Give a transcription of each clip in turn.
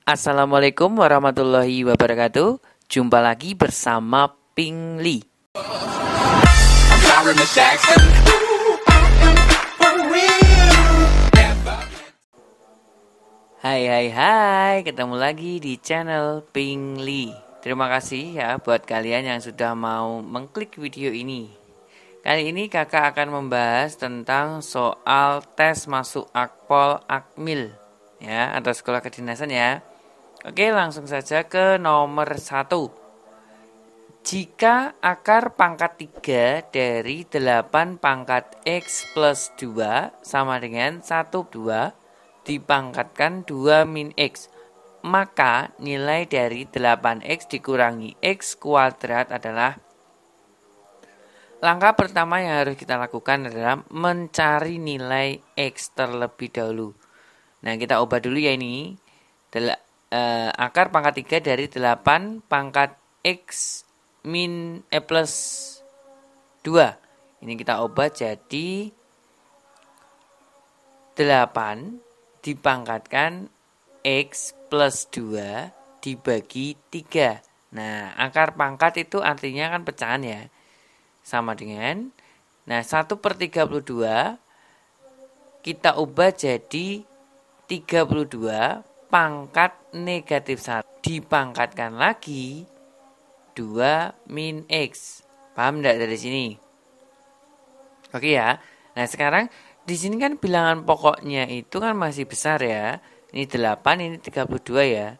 Assalamualaikum warahmatullahi wabarakatuh. Jumpa lagi bersama Ping Li. Hai, ketemu lagi di channel Ping Li. Terima kasih ya buat kalian yang sudah mau mengklik video ini. Kali ini kakak akan membahas tentang soal tes masuk Akpol Akmil ya, atau sekolah kedinasan ya. Oke, langsung saja ke nomor 1. Jika akar pangkat 3 dari 8 pangkat X plus 2 sama dengan 1/2 dipangkatkan 2 min X, maka nilai dari 8X dikurangi X kuadrat adalah. Langkah pertama yang harus kita lakukan adalah mencari nilai X terlebih dahulu. Nah, kita ubah dulu ya ini. Akar pangkat 3 dari 8 pangkat X plus 2. Ini kita ubah jadi 8 dipangkatkan X plus 2 dibagi 3. Nah, akar pangkat itu artinya kan pecahan ya. Sama dengan, 1/32 kita ubah jadi 32 pangkat negatif 1 dipangkatkan lagi 2 min X. Paham enggak dari sini? Oke ya. Nah, sekarang di sini kan bilangan pokoknya itu kan masih besar ya. Ini 8, ini 32 ya.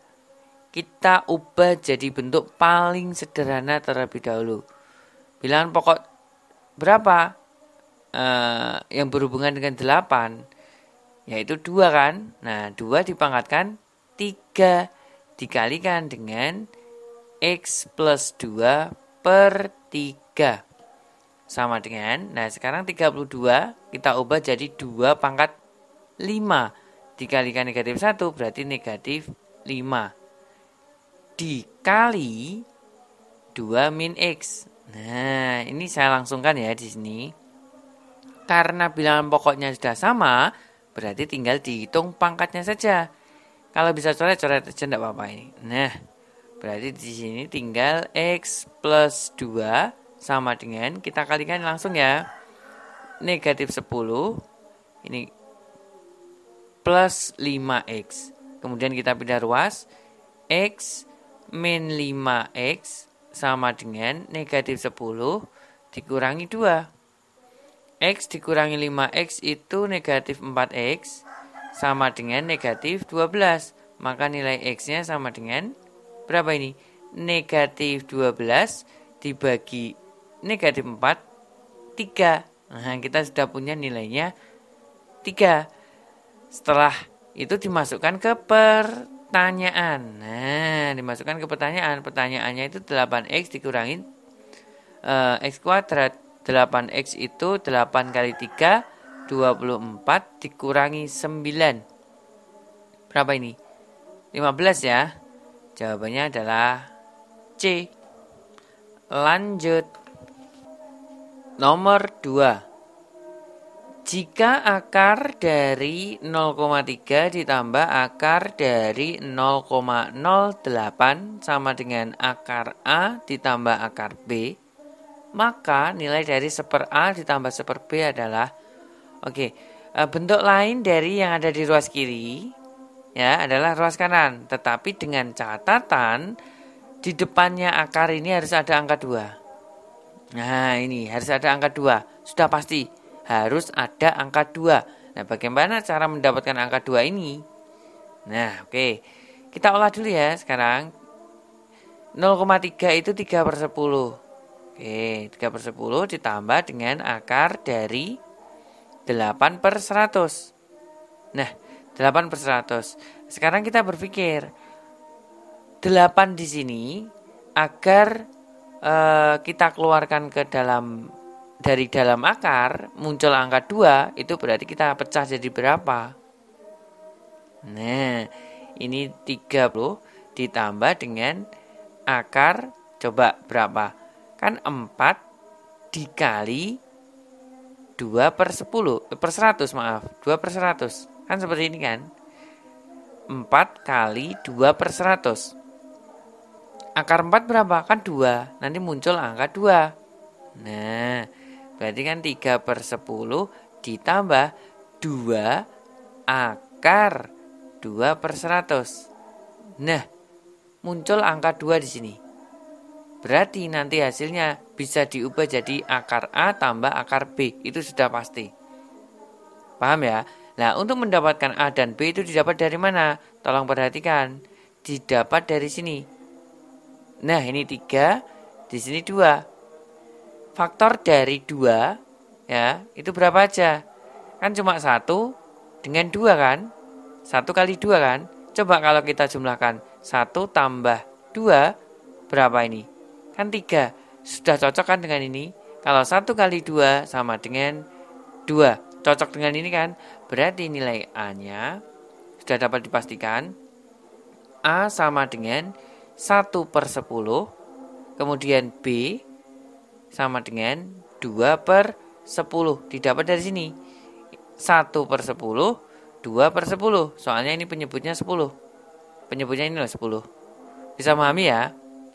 Kita ubah jadi bentuk paling sederhana terlebih dahulu. Bilangan pokok berapa? Yang berhubungan dengan 8, yaitu 2 kan. Nah, 2 dipangkatkan 3 dikalikan dengan X plus 2 per 3 sama dengan, sekarang 32 kita ubah jadi 2 pangkat 5 dikalikan negatif 1 berarti negatif 5 dikali 2 min X. Nah, ini saya langsungkan ya di sini. Karena bilangan pokoknya sudah sama, berarti tinggal dihitung pangkatnya saja. Kalau bisa coret-coret aja enggak apa-apa ini. Nah, berarti di sini tinggal X plus 2 sama dengan, kita kalikan langsung ya, negatif 10 ini plus 5X. Kemudian kita pindah ruas, X min 5X sama dengan negatif 10 dikurangi 2. X dikurangi 5X itu negatif 4X sama dengan negatif 12. Maka nilai X-nya sama dengan berapa ini? Negatif 12 dibagi negatif 4, 3. Nah, kita sudah punya nilainya 3. Setelah itu dimasukkan ke pertanyaan. Nah, dimasukkan ke pertanyaan. Pertanyaannya itu 8X dikurangi X kuadrat. 8X itu 8 kali 3, 24 dikurangi 9. Berapa ini? 15 ya. Jawabannya adalah C. Lanjut. Nomor 2. Jika akar dari 0,3 ditambah akar dari 0,08 sama dengan akar A ditambah akar B, maka nilai dari 1/A ditambah 1/B adalah, bentuk lain dari yang ada di ruas kiri ya adalah ruas kanan, tetapi dengan catatan di depannya akar ini harus ada angka 2. Nah, ini harus ada angka 2. Sudah pasti harus ada angka 2. Nah, bagaimana cara mendapatkan angka 2 ini? Nah, kita olah dulu ya sekarang. 0,3 itu 3/10. 3/10 ditambah dengan akar dari 8/100. Nah, 8/100. Sekarang kita berpikir 8 di sini agar kita keluarkan ke dari dalam akar muncul angka 2, itu berarti kita pecah jadi berapa? Nah, ini 30 ditambah dengan akar, coba berapa? Kan 4 dikali 2/10 per 100, maaf, 2/100. Kan seperti ini kan. 4 kali 2 per 100. Akar 4 berapa? Kan 2. Nanti muncul angka 2. Nah, berarti kan 3 per 10 ditambah 2 akar 2 per 100. Nah, muncul angka 2 di sini. Berarti nanti hasilnya bisa diubah jadi akar A tambah akar B. Itu sudah pasti. Paham ya? Nah, untuk mendapatkan A dan B itu didapat dari mana? Tolong perhatikan. Didapat dari sini. Nah, ini 3, di sini 2. Faktor dari 2, ya, itu berapa aja? Kan cuma 1 dengan 2 kan? 1 kali 2 kan? Coba kalau kita jumlahkan 1 tambah 2, berapa ini? Kan 3. Sudah cocok kan dengan ini? Kalau 1 kali 2 sama dengan 2. Cocok dengan ini kan? Berarti nilai A-nya sudah dapat dipastikan. A sama dengan 1 per 10. Kemudian B sama dengan 2 per 10. Didapat dari sini. 1 per 10, 2 per 10. Soalnya ini penyebutnya 10. Penyebutnya ini loh 10. Bisa memahami ya?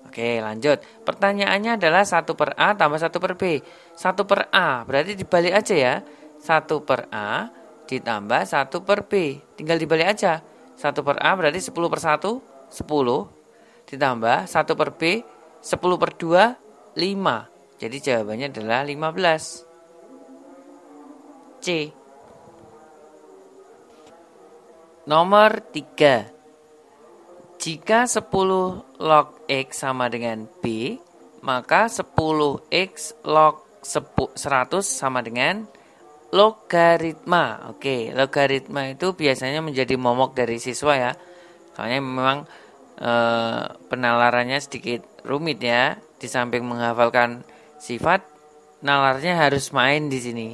Oke, lanjut. Pertanyaannya adalah 1 per A tambah 1 per B. 1 per A, berarti dibalik aja ya. 1 per A ditambah 1 per B. Tinggal dibalik aja. 1 per A berarti 10 per 1, 10. Ditambah 1 per B, 10 per 2, 5. Jadi jawabannya adalah 15. C. Nomor 3. Jika 10 log X sama dengan B, maka 10X log 100 sama dengan logaritma. Oke, logaritma itu biasanya menjadi momok dari siswa ya. Soalnya memang penalarannya sedikit rumit ya. Di samping menghafalkan sifat, nalarnya harus main di sini.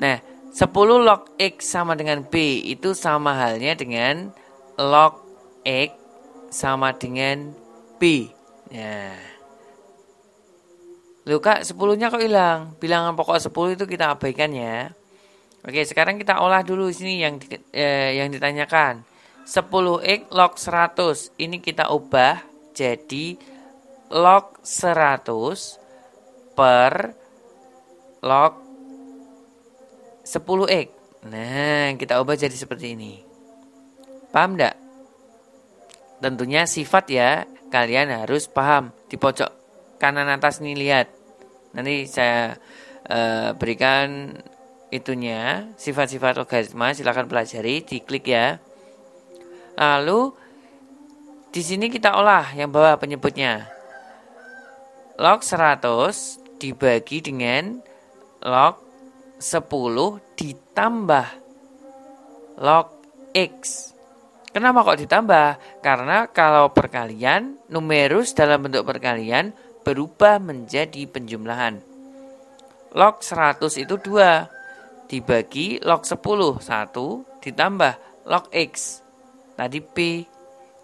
Nah, 10 log X sama dengan B itu sama halnya dengan log X sama dengan B. Nah, loh kak, 10-nya kok hilang? Bilangan pokok 10 itu kita abaikan ya. Oke, sekarang kita olah dulu sini yang ditanyakan. 10x log 100. Ini kita ubah jadi log 100 per log 10x. Nah, kita ubah jadi seperti ini. Paham enggak? Tentunya sifat ya, kalian harus paham. Di pojok kanan atas nih lihat. Nanti saya berikan itunya, sifat-sifat logaritma, silakan pelajari, diklik ya. Lalu di sini kita olah yang bawah penyebutnya. Log 100 dibagi dengan log 10 ditambah log X. Kenapa kok ditambah? Karena kalau perkalian, numerus dalam bentuk perkalian berubah menjadi penjumlahan. Log 100 itu 2. Dibagi log 10, 1. Ditambah log X. Tadi P.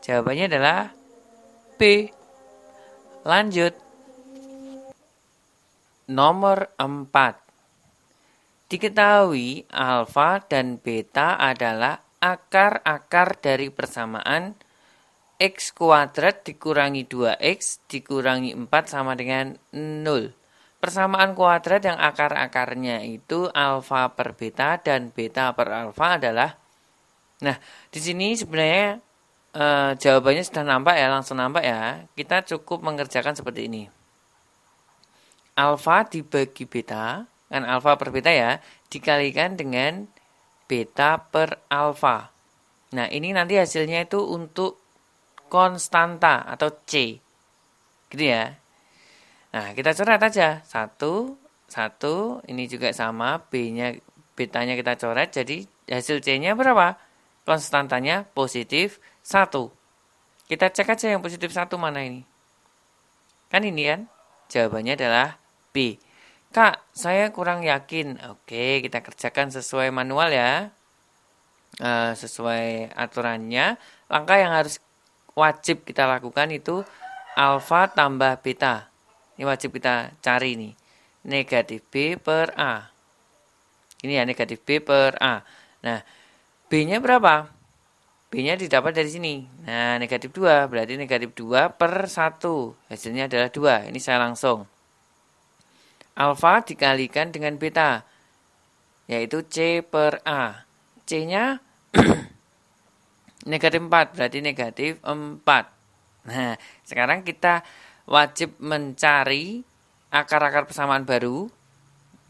Jawabannya adalah P. Lanjut. Nomor 4. Diketahui alfa dan beta adalah akar-akar dari persamaan X kuadrat dikurangi 2X dikurangi 4 sama dengan 0. Persamaan kuadrat yang akar-akarnya itu alfa per beta dan beta per alfa adalah. Nah, di sini sebenarnya jawabannya sudah nampak ya, langsung nampak ya. Kita cukup mengerjakan seperti ini. Alfa dibagi beta, kan alfa per beta ya, dikalikan dengan beta per alfa. Nah, ini nanti hasilnya itu untuk konstanta atau C. Gitu ya. Nah, kita coret aja. 1, 1, ini juga sama, B-nya, betanya kita coret, jadi hasil C-nya berapa? Konstantanya positif 1. Kita cek aja yang positif 1 mana ini. Kan ini kan? Jawabannya adalah B. Kak, saya kurang yakin. Oke, kita kerjakan sesuai manual ya. Sesuai aturannya. Langkah yang harus wajib kita lakukan itu alfa tambah beta. Ini wajib kita cari nih. Negatif B per A. Ini ya negatif B per A. Nah, B-nya berapa? B-nya didapat dari sini. Nah, negatif 2. Berarti negatif 2 per 1. Hasilnya adalah 2. Ini saya langsung. Alfa dikalikan dengan beta, yaitu C per A. C-nya negatif 4. Berarti negatif 4. Nah, sekarang kita wajib mencari akar-akar persamaan baru.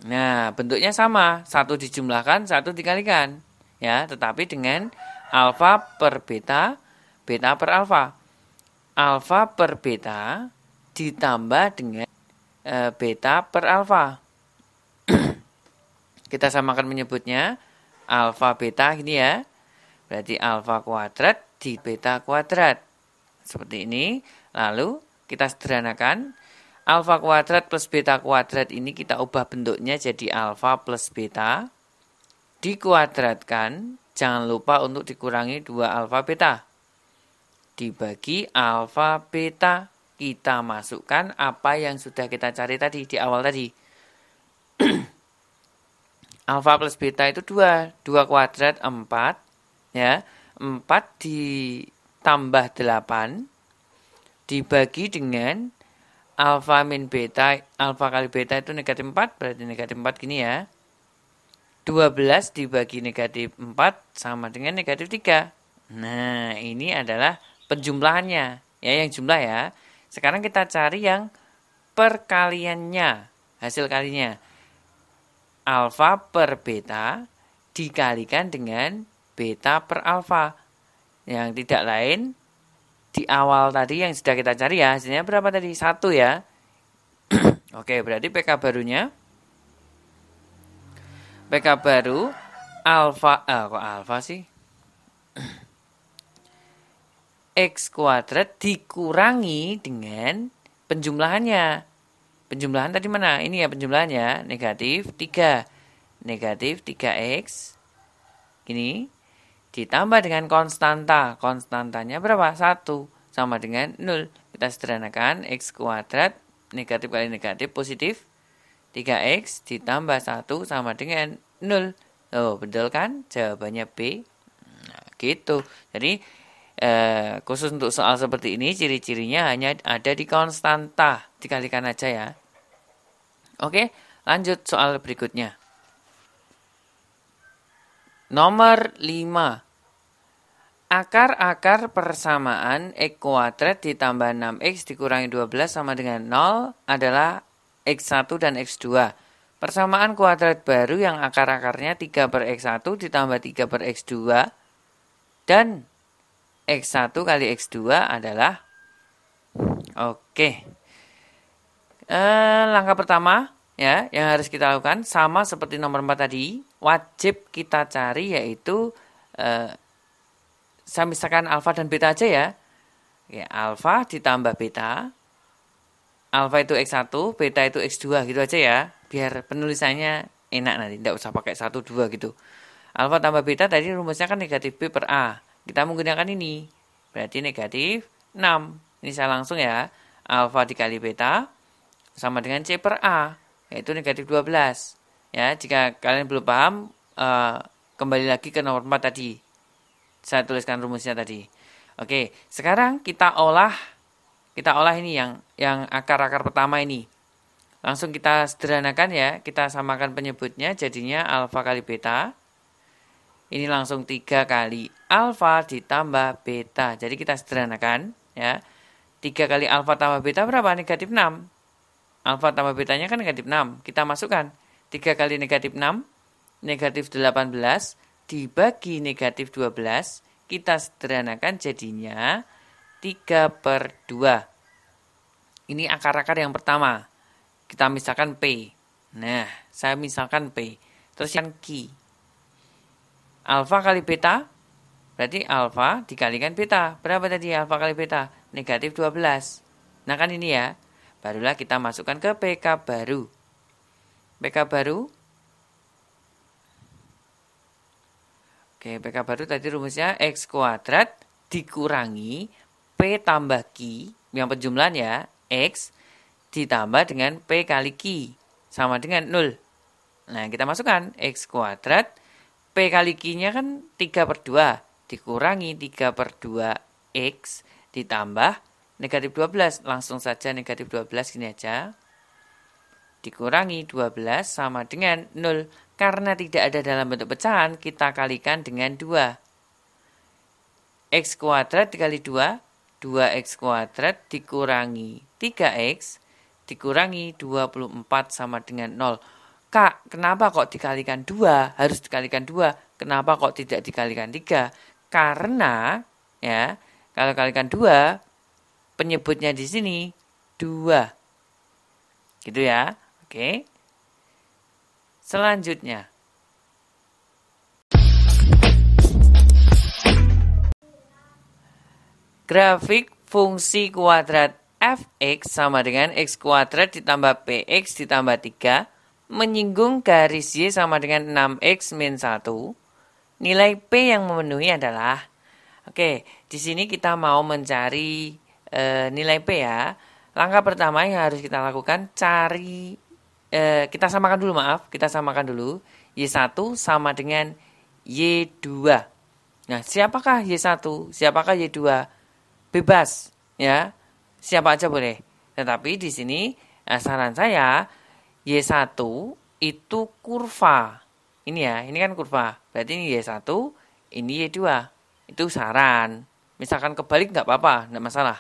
Nah, bentuknya sama. 1 dijumlahkan, 1 dikalikan. Ya, tetapi dengan alfa per beta, beta per alfa. Alfa per beta ditambah dengan beta per alfa. Kita samakan menyebutnya alfa beta gini ya. Berarti alfa kuadrat di beta kuadrat. Seperti ini. Lalu kita sederhanakan. Alfa kuadrat plus beta kuadrat ini kita ubah bentuknya jadi alfa plus beta. Dikuadratkan. Jangan lupa untuk dikurangi 2 alfa beta. Dibagi alfa beta. Kita masukkan apa yang sudah kita cari tadi di awal tadi. Alfa plus beta itu 2. 2 kuadrat 4. Ya, 4 ditambah 8. Dibagi dengan alfa min beta. Alfa kali beta itu negatif 4. Berarti negatif 4 gini ya. 12 dibagi negatif 4 sama dengan negatif 3. Nah, ini adalah penjumlahannya. Ya, yang jumlah ya. Sekarang kita cari yang perkaliannya. Hasil kalinya. Alfa per beta dikalikan dengan beta per alfa. Yang tidak lain di awal tadi yang sudah kita cari ya. Hasilnya berapa tadi? 1 ya. Oke, berarti PK barunya. PK baru alfa, kok alfa sih? X kuadrat dikurangi dengan penjumlahannya. Penjumlahan tadi mana? Ini ya penjumlahannya, negatif 3. Negatif 3X. Gini. Ditambah dengan konstanta. Konstantanya berapa? 1. Sama dengan 0. Kita sederhanakan. X kuadrat, negatif kali negatif, positif. 3X ditambah 1 sama dengan 0. Oh, betul kan? Jawabannya B. Nah, gitu. Jadi, khusus untuk soal seperti ini, ciri-cirinya hanya ada di konstanta. Dikalikan aja ya. Oke, lanjut soal berikutnya. Nomor 5. Akar-akar persamaan X kuadrat ditambah 6X dikurangi 12 sama dengan 0 adalah X1 dan X2. Persamaan kuadrat baru yang akar-akarnya 3 per X1 ditambah 3 per X2. Dan X1 kali X2 adalah langkah pertama ya yang harus kita lakukan sama seperti nomor 4 tadi. Wajib kita cari yaitu saya misalkan alfa dan beta aja ya. Oke, alfa ditambah beta. Alfa itu X1, beta itu X2 gitu aja ya. Biar penulisannya enak nanti, tidak usah pakai 1, 2 gitu. Alfa tambah beta tadi rumusnya kan negatif B per A. Kita menggunakan ini. Berarti negatif 6. Ini saya langsung ya. Alfa dikali beta sama dengan C per A. Yaitu negatif 12. Ya, jika kalian belum paham, kembali lagi ke nomor 4 tadi. Saya tuliskan rumusnya tadi. Oke, sekarang kita olah ini yang akar-akar pertama ini. Langsung kita sederhanakan ya. Kita samakan penyebutnya jadinya alfa kali beta. Ini langsung 3 kali alfa ditambah beta. Jadi kita sederhanakan ya. 3 kali alfa tambah beta berapa? Negatif 6. Alfa tambah betanya kan negatif 6. Kita masukkan 3 kali negatif 6. Negatif 18 dibagi negatif 12. Kita sederhanakan jadinya 3 per 2. Ini akar-akar yang pertama. Kita misalkan P. Nah, saya misalkan P. Terus yang Q. Alfa kali beta. Berarti alfa dikalikan beta. Berapa tadi alfa kali beta? Negatif 12. Nah kan ini ya. Barulah kita masukkan ke PK baru. PK baru. Oke, PK baru tadi rumusnya X kuadrat dikurangi P tambah Q. Yang penjumlahan ya. X ditambah dengan P kali Q. Sama dengan 0. Nah, kita masukkan X kuadrat. P kali Q-nya kan 3 per 2. dikurangi 3 per 2X ditambah negatif 12. Langsung saja negatif 12 gini aja. Dikurangi 12 sama dengan 0. Karena tidak ada dalam bentuk pecahan, kita kalikan dengan 2. X kuadrat dikali 2, 2X kuadrat dikurangi 3X dikurangi 24 sama dengan 0. Kak, kenapa kok dikalikan 2? Harus dikalikan 2. Kenapa kok tidak dikalikan 3? Karena, ya, kalau kalikan 2, penyebutnya di sini 2. Gitu ya. Oke. Selanjutnya. Grafik fungsi kuadrat fx sama dengan x kuadrat ditambah px ditambah 3 menyinggung garis y sama dengan 6x min 1. Nilai p yang memenuhi adalah, oke, di sini kita mau mencari nilai p ya. Langkah pertama yang harus kita lakukan, cari, kita samakan dulu, kita samakan dulu. Y1 sama dengan Y2. Nah, siapakah Y1? Siapakah Y2? Bebas, ya. Siapa aja boleh. Tetapi di sini saran saya, Y1 itu kurva. Ini ya, ini kan kurva. Berarti ini Y1, ini Y2. Itu saran. Misalkan kebalik nggak apa-apa, nggak masalah.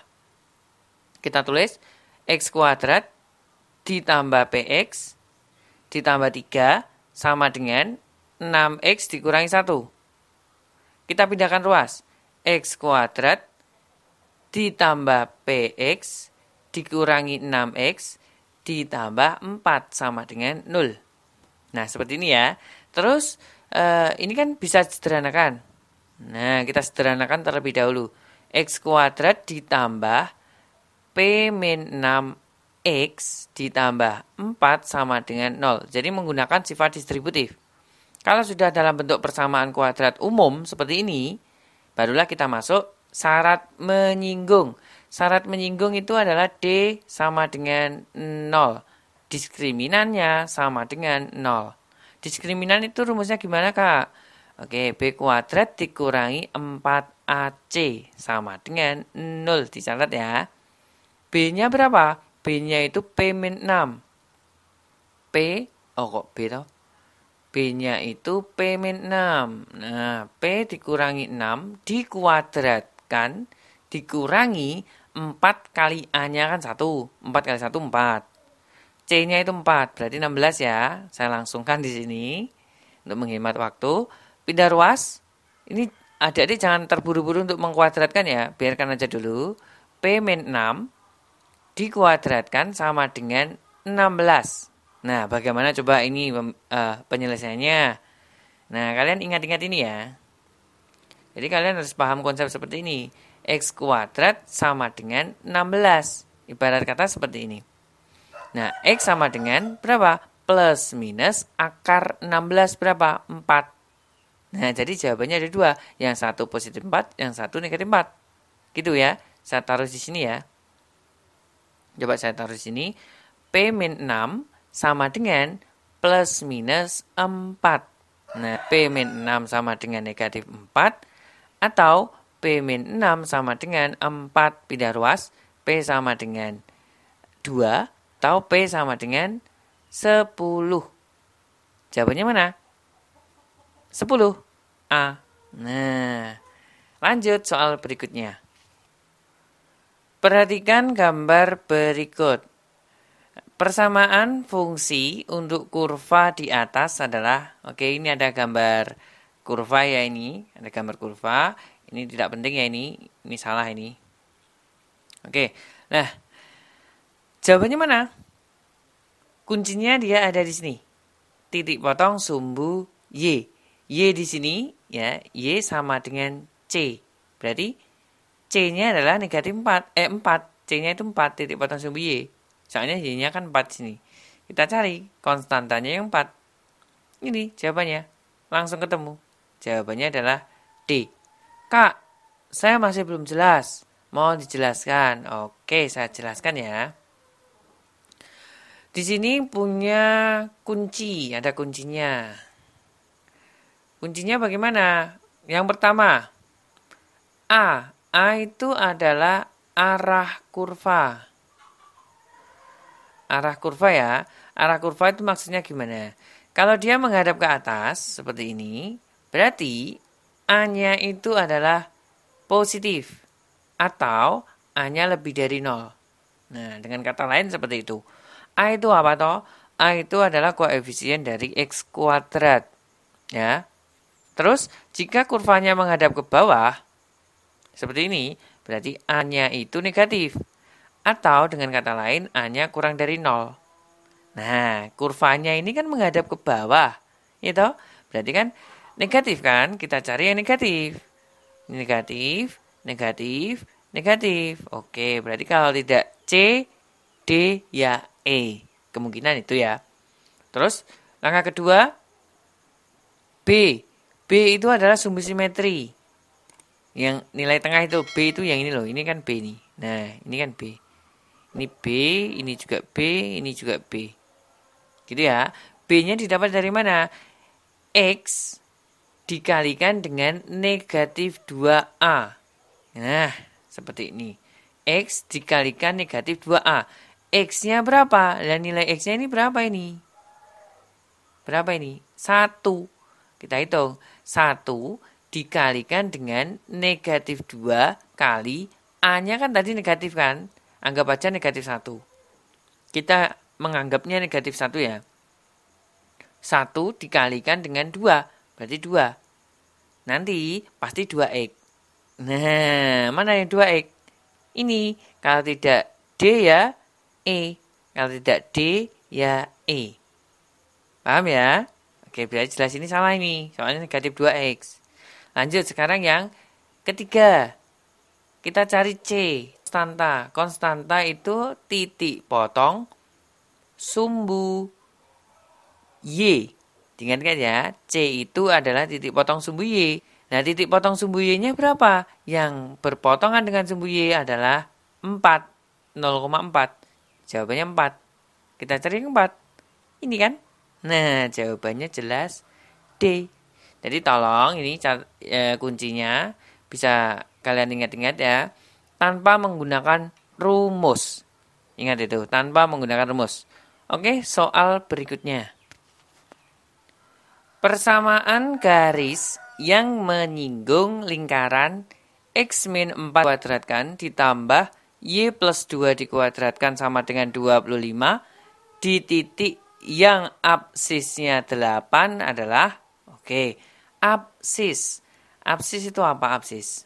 Kita tulis X kuadrat ditambah PX ditambah 3 sama dengan 6X dikurangi 1. Kita pindahkan ruas. X kuadrat ditambah PX dikurangi 6X ditambah 4 sama dengan 0. Nah, seperti ini ya. Terus, ini kan bisa sederhanakan. Nah, kita sederhanakan terlebih dahulu. X kuadrat ditambah P min 6X ditambah 4 sama dengan 0. Jadi menggunakan sifat distributif. Kalau sudah dalam bentuk persamaan kuadrat umum seperti ini, barulah kita masuk syarat menyinggung. Syarat menyinggung itu adalah D sama dengan 0. Diskriminannya sama dengan 0. Diskriminan itu rumusnya gimana, Kak? Oke, B kuadrat dikurangi 4AC sama dengan 0. Dicatat ya. B-nya berapa? B-nya itu P min 6. P, kok B toh? B-nya itu P min 6. Nah, P dikurangi 6 dikuadratkan dikurangi 4 kali A-nya kan 1. 4 kali 1, 4. C-nya itu 4, berarti 16 ya. Saya langsungkan di sini untuk menghemat waktu. Pindah ruas. Ini adik-adik jangan terburu-buru untuk mengkuadratkan ya. Biarkan aja dulu. P min 6 dikuadratkan sama dengan 16. Nah, bagaimana coba ini penyelesaiannya? Nah, kalian ingat-ingat ini ya. Jadi kalian harus paham konsep seperti ini. X kuadrat sama dengan 16. Ibarat kata seperti ini. Nah, X sama dengan berapa? Plus minus akar 16 berapa? 4. Nah, jadi jawabannya ada 2. Yang satu positif 4, yang satu negatif 4. Gitu ya. Saya taruh di sini ya. Coba saya taruh di sini. P min 6 sama dengan plus minus 4. Nah, P min 6 sama dengan negatif 4. Atau P min 6 sama dengan 4. Pindah ruas. P sama dengan 2. Atau P sama dengan 10. Jawabannya mana? 10. A. Nah, lanjut soal berikutnya. Perhatikan gambar berikut. Persamaan fungsi untuk kurva di atas adalah, oke, ini ada gambar kurva ya ini, ada gambar kurva. Ini tidak penting ya ini salah ini. Oke, nah, jawabannya mana? Kuncinya dia ada di sini. Titik potong sumbu Y. Y di sini, ya, Y sama dengan C. Berarti C-nya adalah negatif 4. 4. C-nya itu 4, titik potong sumbu Y. Soalnya Y-nya kan 4 sini. Kita cari konstantanya yang 4. Ini jawabannya. Langsung ketemu. Jawabannya adalah D. Kak, saya masih belum jelas. Mau dijelaskan? Oke, saya jelaskan ya. Di sini punya kunci. Ada kuncinya. Kuncinya bagaimana? Yang pertama, A itu adalah arah kurva. Arah kurva ya. Arah kurva itu maksudnya gimana? Kalau dia menghadap ke atas seperti ini, berarti A-nya itu adalah positif atau A-nya lebih dari 0. Nah, dengan kata lain seperti itu. A itu apa toh? A itu adalah koefisien dari X kuadrat. Ya. Terus, jika kurvanya menghadap ke bawah, seperti ini, berarti A-nya itu negatif. Atau dengan kata lain, A-nya kurang dari 0. Nah, kurvanya ini kan menghadap ke bawah. Gitu. Berarti kan negatif kan? Kita cari yang negatif. Negatif, negatif, negatif. Oke, berarti kalau tidak C, D, ya E. Kemungkinan itu ya. Terus, langkah kedua, B. B itu adalah sumbu simetri. Yang nilai tengah itu, B itu yang ini loh. Ini kan B nih. Nah, ini kan B. Ini B, ini juga B, ini juga B. Gitu ya. B-nya didapat dari mana? X dikalikan dengan negatif 2A. Nah, seperti ini. X dikalikan negatif 2A. X-nya berapa? Dan nilai X-nya ini berapa ini? Berapa ini? 1. Kita hitung. 1 dikalikan dengan negatif 2 kali A-nya kan tadi negatif kan? Anggap aja negatif 1. Kita menganggapnya negatif 1 ya. 1 dikalikan dengan 2. Berarti 2. Nanti pasti 2X. Nah, mana yang 2X? Ini. Kalau tidak D ya E. Kalau tidak D ya E. Paham ya? Oke, berarti jelas ini salah ini. Soalnya negatif 2X. Lanjut sekarang yang ketiga. Kita cari C. Konstanta. Konstanta itu titik potong sumbu Y. Diingatkan ya, C itu adalah titik potong sumbu Y. Nah, titik potong sumbu Y-nya berapa? Yang berpotongan dengan sumbu Y adalah 4. 0,4. Jawabannya 4. Kita cari yang 4. Ini kan? Nah, jawabannya jelas D. Jadi tolong ini kuncinya bisa kalian ingat-ingat ya. Tanpa menggunakan rumus. Ingat itu, tanpa menggunakan rumus. Oke, soal berikutnya. Persamaan garis yang menyinggung lingkaran X-4 dikuadratkan ditambah Y plus 2 dikuadratkan sama dengan 25 di titik yang absisnya 8 adalah, oke, absis. Absis itu apa absis?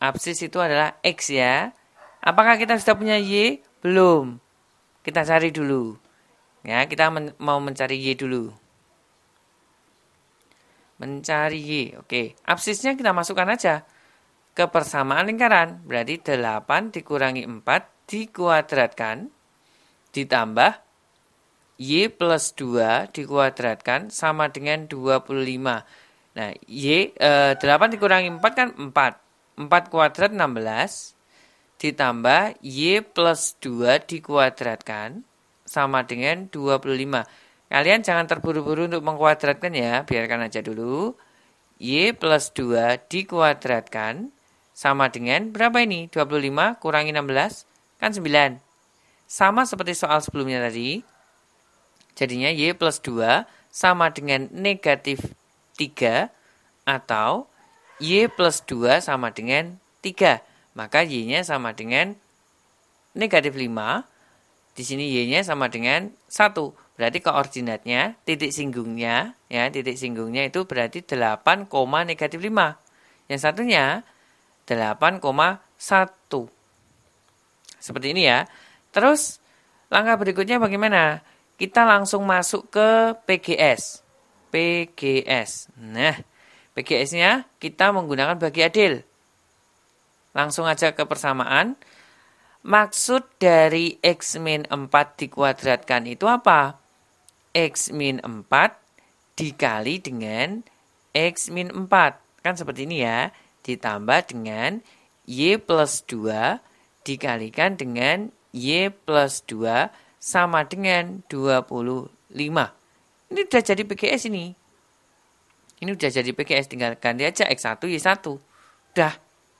Absis itu adalah X ya. Apakah kita sudah punya Y? Belum. Kita cari dulu. Ya, kita mau mencari Y dulu. Mencari Y. Oke, absisnya kita masukkan aja ke persamaan lingkaran. Berarti 8 dikurangi 4 dikuadratkan ditambah Y plus 2 dikuadratkan sama dengan 25. Nah, 8 dikurangi 4 kan 4. 4 kuadrat 16 ditambah Y plus 2 dikuadratkan sama dengan 25. Kalian jangan terburu-buru untuk mengkuadratkan ya, biarkan aja dulu. Y plus 2 dikuadratkan sama dengan berapa ini? 25 kurangi 16 kan 9. Sama seperti soal sebelumnya tadi. Jadinya Y plus 2 sama dengan negatif 3 atau Y plus 2 sama dengan 3. Maka Y-nya sama dengan negatif 5. Di sini Y-nya sama dengan 1. Berarti koordinatnya, titik singgungnya itu berarti 8, negatif 5. Yang satunya 8,1. Seperti ini ya. Terus langkah berikutnya bagaimana? Kita langsung masuk ke PGS. PGS. Nah, PGS-nya kita menggunakan bagi adil. Langsung aja ke persamaan. Maksud dari X-4 dikuadratkan itu apa? X-4 dikali dengan X-4. Kan seperti ini ya. Ditambah dengan Y plus 2 dikalikan dengan Y plus 2 sama dengan 25. Ini udah jadi PGS ini. Ini udah jadi PGS. Tinggal ganti aja X1, Y1. Udah.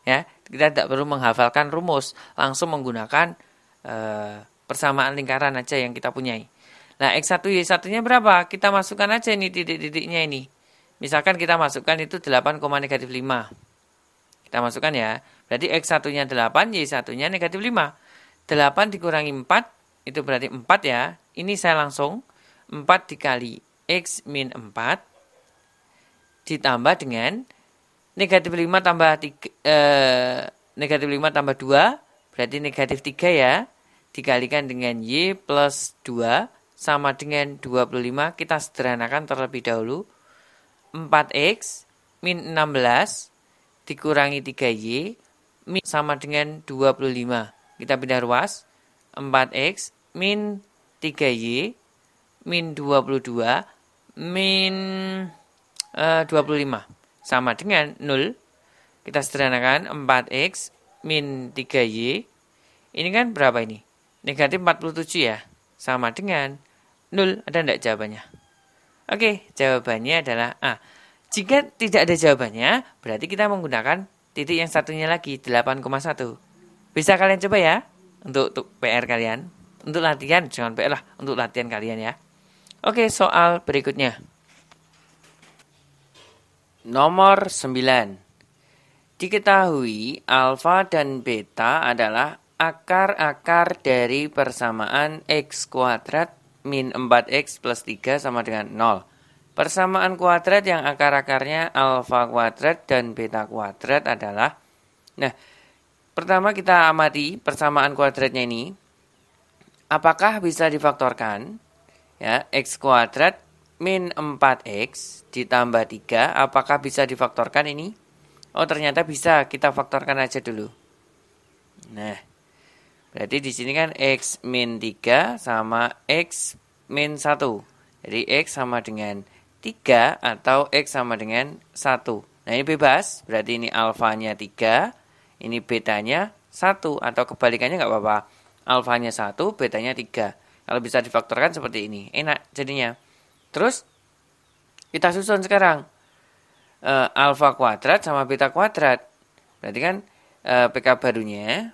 Ya, kita tidak perlu menghafalkan rumus, langsung menggunakan persamaan lingkaran aja yang kita punyai. Nah, X1 Y1-nya berapa? Kita masukkan aja ini titik-titiknya ini. Misalkan kita masukkan itu 8, negatif 5. Kita masukkan ya. Berarti X1-nya 8, Y1-nya negatif 5. 8 dikurangi 4, itu berarti 4 ya. Ini saya langsung 4 dikali X min 4 ditambah dengan negatif 5 tambah 2, berarti negatif 3 ya. Dikalikan dengan Y plus 2 sama dengan 25. Kita sederhanakan terlebih dahulu. 4X min 16 dikurangi 3Y min sama dengan 25. Kita pindah ruas. 4X min 3Y min 22 min 25 sama dengan 0. Kita sederhanakan 4X min 3Y. Ini kan berapa ini? Negatif 47 ya. Sama dengan 0. Ada enggak jawabannya? Oke, jawabannya adalah A. Jika tidak ada jawabannya, berarti kita menggunakan titik yang satunya lagi, 8,1. Bisa kalian coba ya, untuk PR kalian. Untuk latihan, jangan PR lah, untuk latihan kalian ya. Oke, soal berikutnya. Nomor 9. Diketahui alfa dan beta adalah akar-akar dari persamaan X kuadrat min 4X plus 3 sama dengan 0. Persamaan kuadrat yang akar-akarnya alfa kuadrat dan beta kuadrat adalah, nah, pertama kita amati persamaan kuadratnya ini. Apakah bisa difaktorkan? Ya, X kuadrat min 4X ditambah 3, apakah bisa difaktorkan ini? Oh, ternyata bisa. Kita faktorkan aja dulu. Nah, berarti di sini kan X min 3 sama X min 1. Jadi X sama dengan 3 atau X sama dengan 1. Nah, ini bebas. Berarti ini alfanya 3, ini betanya 1. Atau kebalikannya nggak apa-apa. Alfanya 1, betanya 3. Kalau bisa difaktorkan seperti ini. Enak jadinya. Terus, kita susun sekarang. Alfa kuadrat sama beta kuadrat. Berarti kan PK barunya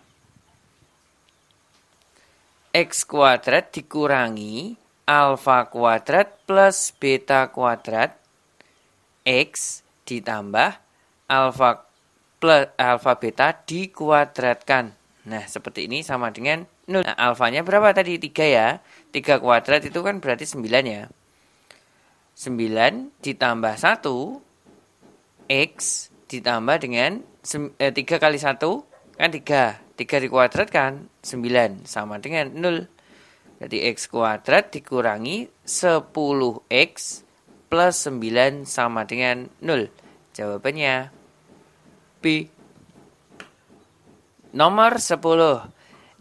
X kuadrat dikurangi alfa kuadrat plus beta kuadrat X ditambah alfa beta dikuadratkan. Nah, seperti ini sama dengan 0. Nah, alfanya berapa tadi? 3 ya. 3 kuadrat itu kan berarti 9 ya. 9 ditambah 1 X ditambah dengan 3 kali 1 kan 3. 3 dikuadratkan 9 sama dengan 0. Jadi X kuadrat dikurangi 10X plus 9 sama dengan 0. Jawabannya B. Nomor 10.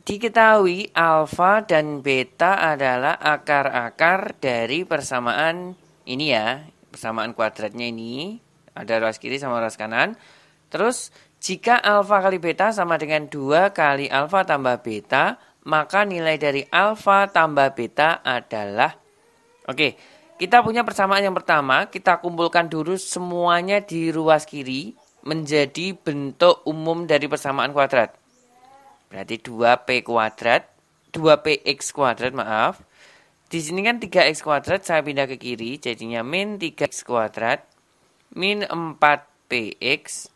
Diketahui alfa dan beta adalah akar-akar dari persamaan ini ya. Persamaan kuadratnya ini. Ada ruas kiri sama ruas kanan. Terus jika alfa kali beta sama dengan 2 kali alfa tambah beta, maka nilai dari alfa tambah beta adalah, oke, kita punya persamaan yang pertama, kita kumpulkan dulu semuanya di ruas kiri menjadi bentuk umum dari persamaan kuadrat. Berarti 2P kuadrat, 2PX kuadrat, maaf. Di sini kan 3X kuadrat, saya pindah ke kiri, jadinya min 3X kuadrat, min 4PX,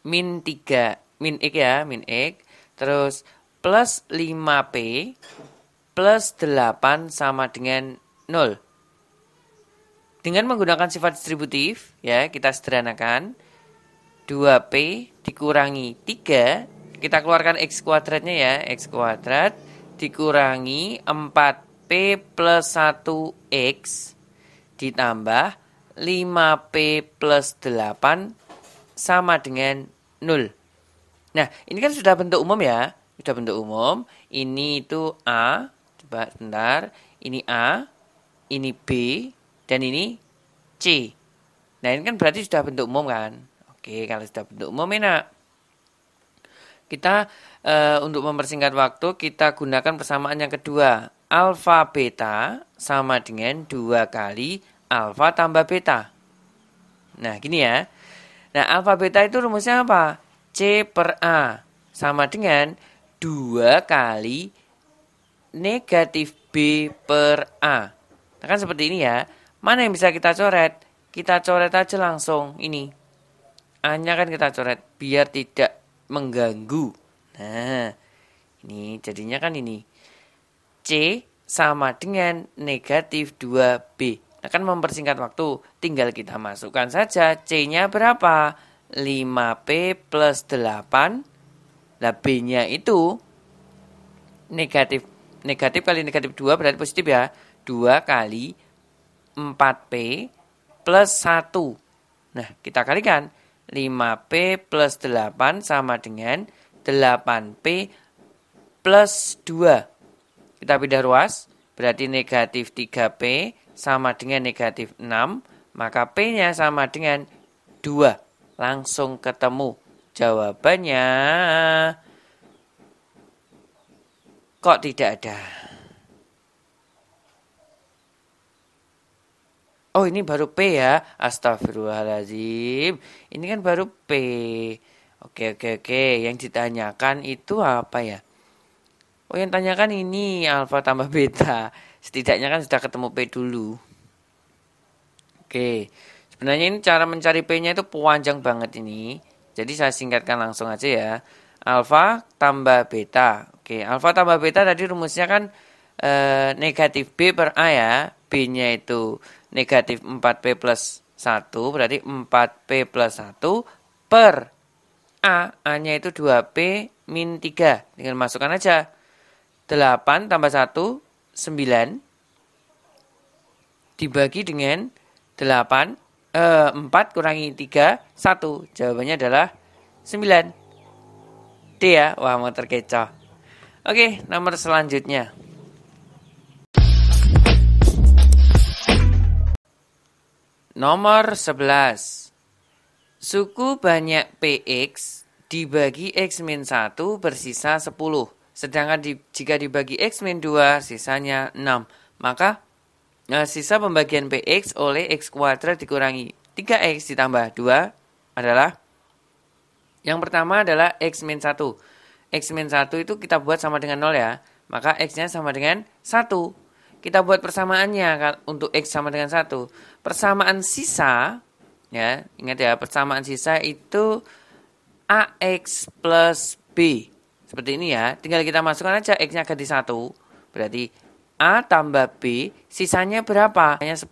min 3, min X ya, min X, terus plus 5P, plus 8 sama dengan 0. Dengan menggunakan sifat distributif, ya, kita sederhanakan, 2P dikurangi 3, kita keluarkan X kuadratnya ya, X kuadrat, dikurangi 4P plus 1X, ditambah 5P plus 8, sama dengan 0. Nah, ini kan sudah bentuk umum ya. Sudah bentuk umum. Ini itu A. Coba sebentar. Ini A. Ini B. Dan ini C. Nah, ini kan berarti sudah bentuk umum kan. Oke, kalau sudah bentuk umum enak. Kita untuk mempersingkat waktu, kita gunakan persamaan yang kedua. Alfa beta sama dengan 2 kali alfa tambah beta. Nah, gini ya. Nah, alfa beta itu rumusnya apa? C per A sama dengan 2 kali negatif B per A. Nah, kan seperti ini ya. Mana yang bisa kita coret? Kita coret aja langsung ini. A-nya kan kita coret biar tidak mengganggu. Nah, ini jadinya kan ini. C sama dengan negatif 2B. Akan mempersingkat waktu, tinggal kita masukkan saja C-nya berapa? 5P plus 8. Nah, B-nya itu negatif kali negatif 2 berarti positif ya. 2 kali 4P plus 1. Nah, kita kalikan. 5P plus 8 sama dengan 8P plus 2. Kita pindah ruas, berarti negatif 3P sama dengan negatif 6, maka P-nya sama dengan 2. Langsung ketemu. Jawabannya kok tidak ada? Oh, ini baru P ya. Astagfirullahaladzim. Ini kan baru P. Oke. Yang ditanyakan itu apa ya? Oh, yang tanyakan ini alfa tambah beta. Setidaknya kan sudah ketemu P dulu. Oke. Sebenarnya ini cara mencari P-nya itu panjang banget ini. Jadi saya singkatkan langsung aja ya. Alfa tambah beta. Oke, alfa tambah beta tadi rumusnya kan negatif B per A ya. B-nya itu negatif 4P plus 1. Berarti 4P plus 1 per A. A-nya itu 2P min 3. Tinggal masukkan aja. 8 tambah 1, 9. Dibagi dengan 4 kurangi 3, 1. Jawabannya adalah 9. D ya. Wah, mau terkecoh. Oke, nomor selanjutnya. Nomor 11. Suku banyak PX dibagi X min 1 bersisa 10. Sedangkan jika dibagi X min 2 sisanya 6. Maka sisa pembagian PX oleh X kuadrat dikurangi 3X ditambah 2 adalah, yang pertama adalah X min 1. X min 1 itu kita buat sama dengan 0 ya. Maka X-nya sama dengan 1. Kita buat persamaannya untuk X sama dengan 1. Persamaan sisa, ya ingat ya, persamaan sisa itu AX plus B. Seperti ini ya, tinggal kita masukkan aja X-nya ganti 1. Berarti A tambah B, sisanya berapa? Hanya 10.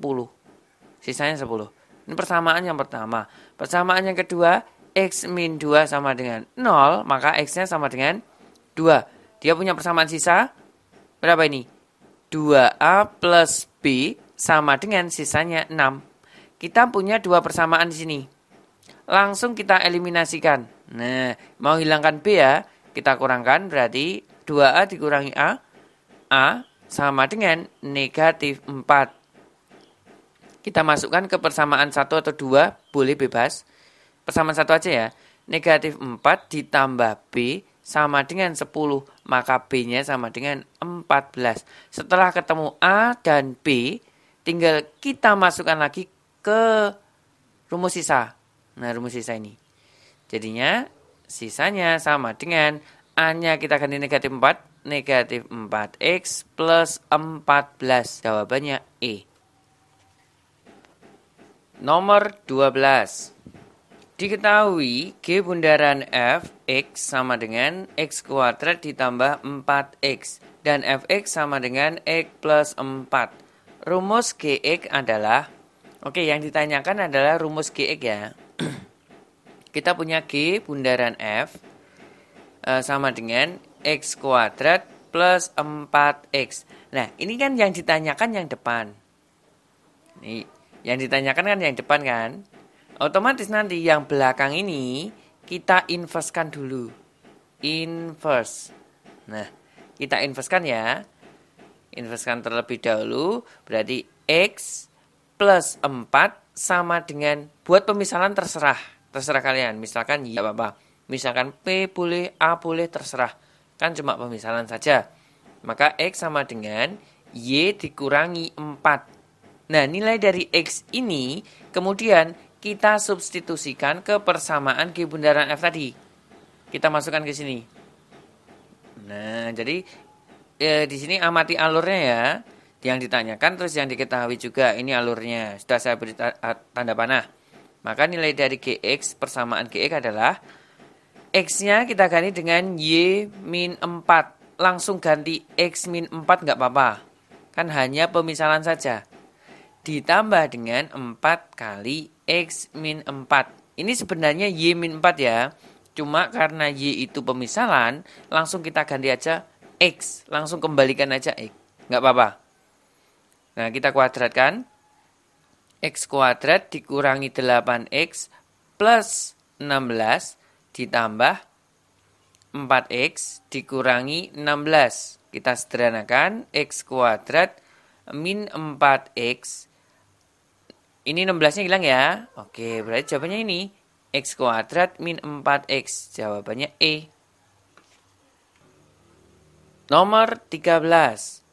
Sisanya 10. Ini persamaan yang pertama. Persamaan yang kedua, X min 2 sama dengan 0, maka X-nya sama dengan 2. Dia punya persamaan sisa, berapa ini? 2A plus B sama dengan sisanya 6. Kita punya dua persamaan di sini. Langsung kita eliminasikan. Nah, mau hilangkan B ya, kita kurangkan, berarti 2A dikurangi A. A sama dengan negatif 4. Kita masukkan ke persamaan 1 atau 2, boleh bebas. Persamaan 1 aja ya. Negatif 4 ditambah B sama dengan 10. Maka B-nya sama dengan 14. Setelah ketemu A dan B, tinggal kita masukkan lagi ke rumus sisa. Nah, rumus sisa ini. Jadinya sisanya sama dengan A-nya kita ganti negatif 4. Negatif 4X plus 14. Jawabannya E. Nomor 12. Diketahui G bundaran f X sama dengan X kuadrat ditambah 4X. Dan Fx sama dengan X plus 4. Rumus Gx adalah, oke, yang ditanyakan adalah rumus Gx ya. Kita punya G bundaran f sama dengan X kuadrat plus 4X. Nah, ini kan yang ditanyakan yang depan. Nih, yang ditanyakan kan yang depan kan. Otomatis nanti yang belakang ini kita inversekan dulu. Inverse. Nah, kita inversekan ya. Inversekan terlebih dahulu. Berarti X plus 4 sama dengan, buat pemisalan terserah. Terserah kalian. Misalkan Y apa-apa. Misalkan P boleh, A boleh, terserah. Kan cuma pemisalan saja. Maka X sama dengan Y dikurangi 4. Nah, nilai dari X ini kemudian kita substitusikan ke persamaan G bundaran F tadi. kita masukkan ke sini. Nah, jadi di sini amati alurnya ya. Yang ditanyakan terus yang diketahui juga ini alurnya. Sudah saya beri tanda panah. Maka nilai dari Gx persamaan Gx adalah X-nya kita ganti dengan Y min 4. Langsung ganti X min 4 nggak apa-apa. Kan hanya pemisalan saja. Ditambah dengan 4 kali X min 4. Ini sebenarnya Y min 4 ya. Cuma karena Y itu pemisalan, langsung kita ganti aja X. Langsung kembalikan aja X. Nggak apa-apa. Nah, kita kuadratkan. X kuadrat dikurangi 8X plus 16 ditambah 4X dikurangi 16. Kita sederhanakan. X kuadrat min 4X. Ini 16-nya hilang ya. Oke, berarti jawabannya ini. X kuadrat min 4X. Jawabannya E. Nomor 13.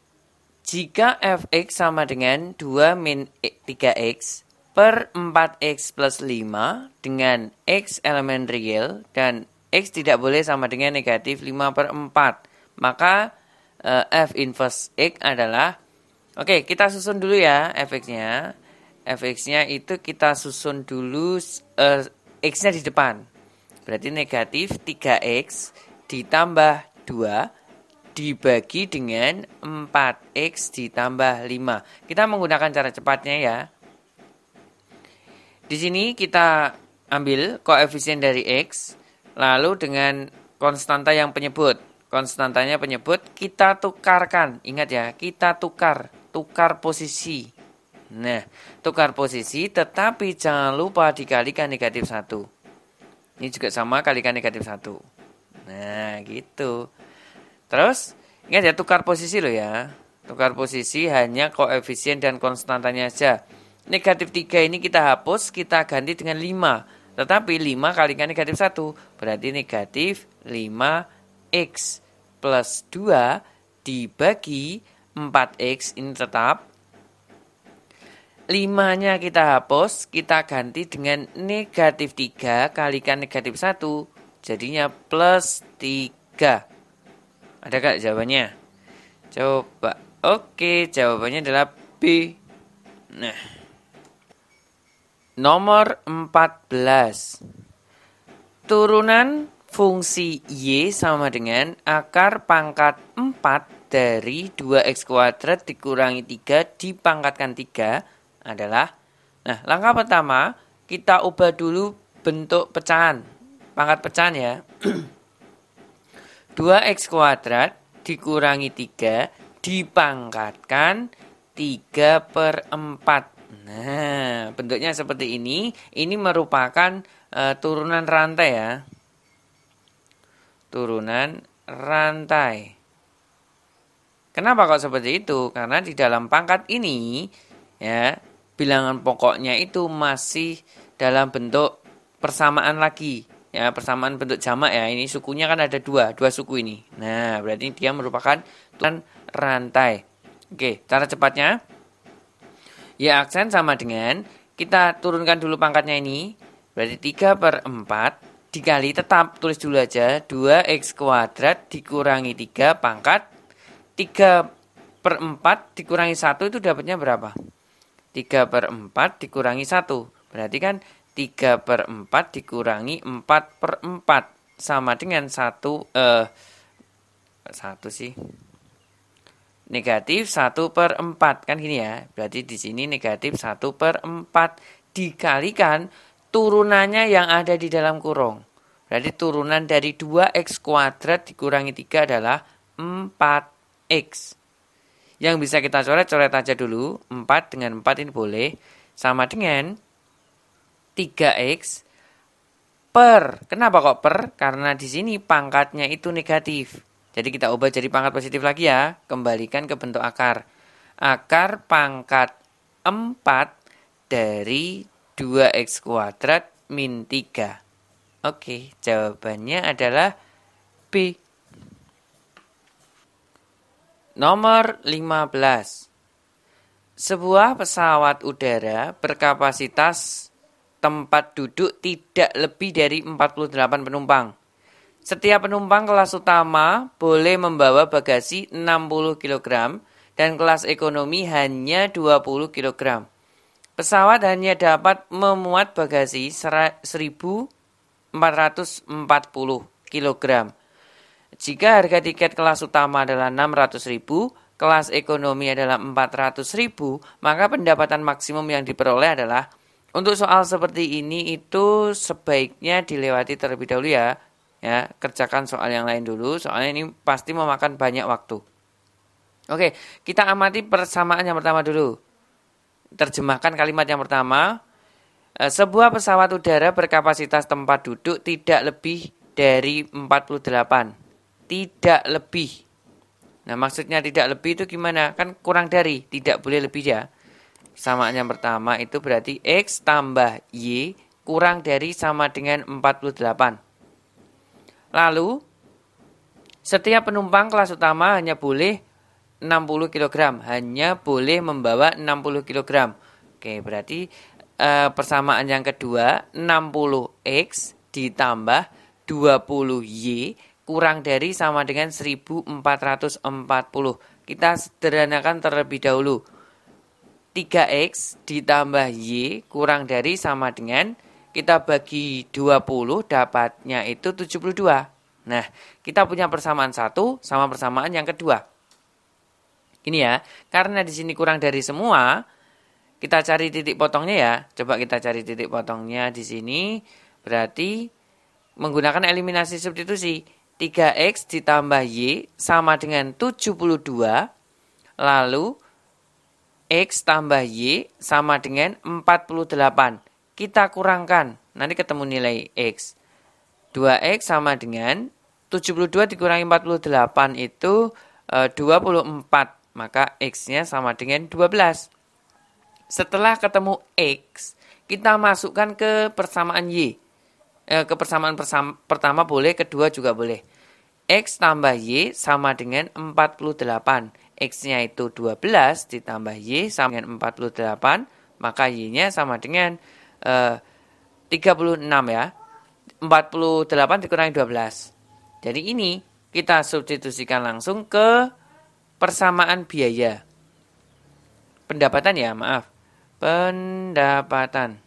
Jika fx sama dengan 2 min 3x per 4x plus 5 dengan x elemen real dan x tidak boleh sama dengan negatif 5 per 4. Maka f inverse x adalah, oke, kita susun dulu ya fx-nya. Fx-nya itu kita susun dulu x-nya di depan. Berarti negatif 3x ditambah 2 dibagi dengan 4x ditambah 5. Kita menggunakan cara cepatnya ya. Di sini kita ambil koefisien dari x, lalu dengan konstanta yang penyebut. Konstantanya penyebut kita tukarkan. Ingat ya, kita tukar posisi. Nah, tukar posisi tetapi jangan lupa dikalikan negatif 1. Ini juga sama, kalikan negatif 1. Nah, gitu. Terus, ingat ya, tukar posisi loh ya. Tukar posisi hanya koefisien dan konstantanya saja. Negatif 3 ini kita hapus, kita ganti dengan 5. Tetapi 5 kalikan negatif 1. Berarti negatif 5x plus 2 dibagi 4x ini tetap. 5-nya kita hapus, kita ganti dengan negatif 3 kalikan negatif 1. Jadinya plus 3. Ada gak jawabannya? Coba. Oke, jawabannya adalah B. Nah. Nomor 14. Turunan fungsi Y sama dengan akar pangkat 4 dari 2x kuadrat dikurangi 3 dipangkatkan 3 adalah. Nah, langkah pertama, kita ubah dulu bentuk pecahan. Pangkat pecahan ya. 2x kuadrat dikurangi 3 dipangkatkan 3 per 4. Nah, bentuknya seperti ini. Ini merupakan turunan rantai ya. Turunan rantai. Kenapa kok seperti itu? Karena di dalam pangkat ini ya, bilangan pokoknya itu masih dalam bentuk persamaan lagi. Ya, persamaan bentuk jamak ya. Ini sukunya kan ada dua suku ini. Nah, berarti dia merupakan turunan rantai. Oke, cara cepatnya. Ya, aksen sama dengan kita turunkan dulu pangkatnya ini. Berarti 3 per 4 dikali, tetap tulis dulu aja. 2x kuadrat dikurangi 3 pangkat 3 per 4 dikurangi 1 itu dapatnya berapa? 3 per 4 dikurangi 1. Berarti kan 3 per 4 dikurangi 4 per 4 sama dengan 1 sih. Negatif 1 per 4 kan gini ya. Berarti di sini negatif 1 per 4 dikalikan turunannya yang ada di dalam kurung. Berarti turunan dari 2x kuadrat dikurangi 3 adalah 4x. Yang bisa kita coret aja dulu. 4 dengan 4 ini boleh. Sama dengan 3x per. Kenapa kok per? Karena di sini pangkatnya itu negatif. Jadi kita ubah jadi pangkat positif lagi ya. Kembalikan ke bentuk akar. Akar pangkat 4 dari 2x kuadrat min 3. Oke, jawabannya adalah B. Nomor 15. Sebuah pesawat udara berkapasitas tempat duduk tidak lebih dari 48 penumpang. Setiap penumpang kelas utama boleh membawa bagasi 60 kg dan kelas ekonomi hanya 20 kg. Pesawat hanya dapat memuat bagasi 1.440 kg. Jika harga tiket kelas utama adalah 600.000, kelas ekonomi adalah 400.000, maka pendapatan maksimum yang diperoleh adalah, untuk soal seperti ini itu sebaiknya dilewati terlebih dahulu ya. Ya, kerjakan soal yang lain dulu, soalnya ini pasti memakan banyak waktu. Oke, kita amati persamaan yang pertama dulu. Terjemahkan kalimat yang pertama. Sebuah pesawat udara berkapasitas tempat duduk tidak lebih dari 48. Tidak lebih. Nah, maksudnya tidak lebih itu gimana? Kan kurang dari, tidak boleh lebih ya. Persamaan yang pertama itu berarti X tambah Y kurang dari sama dengan 48. Lalu, setiap penumpang kelas utama hanya boleh 60 kg. Hanya boleh membawa 60 kg. Oke, berarti persamaan yang kedua, 60X ditambah 20Y kurang dari sama dengan 1440. Kita sederhanakan terlebih dahulu. 3X ditambah Y kurang dari sama dengan, kita bagi 20 dapatnya itu 72. Nah, kita punya persamaan satu sama persamaan yang kedua. Ini ya, karena di sini kurang dari semua, kita cari titik potongnya ya. Coba kita cari titik potongnya di sini. Berarti menggunakan eliminasi substitusi. 3X ditambah Y sama dengan 72. Lalu X tambah Y sama dengan 48. Kita kurangkan, nanti ketemu nilai X. 2X sama dengan 72 dikurangi 48 itu 24. Maka X-nya sama dengan 12. Setelah ketemu X, kita masukkan ke persamaan Y. Ke persamaan pertama boleh, kedua juga boleh. X tambah Y sama dengan 48. X-nya itu 12 ditambah Y sama dengan 48. Maka Y-nya sama dengan 36 ya. 48 dikurangi 12. Jadi ini kita substitusikan langsung ke persamaan biaya. Pendapatan ya, maaf. Pendapatan.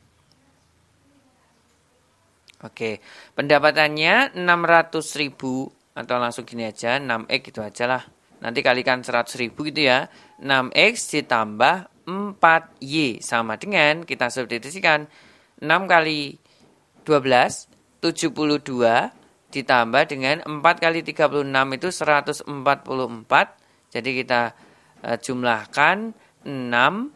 Oke, pendapatannya 600.000 atau langsung gini aja, 6X gitu aja lah. Nanti kalikan 100.000 gitu ya. 6X ditambah 4Y sama dengan, kita substitusikan 6 kali 12, 72 ditambah dengan 4 kali 36 itu 144. Jadi kita jumlahkan 6,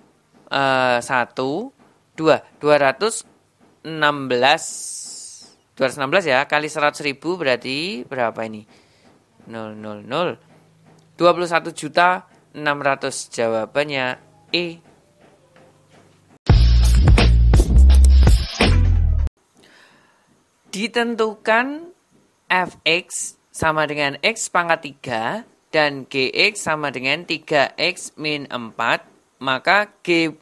1, 2, 216 ya, kali 100.000 berarti berapa ini? 000. 21.600.000. Jawabannya E. Ditentukan fx sama dengan x pangkat 3 dan gx sama dengan 3x min 4, maka g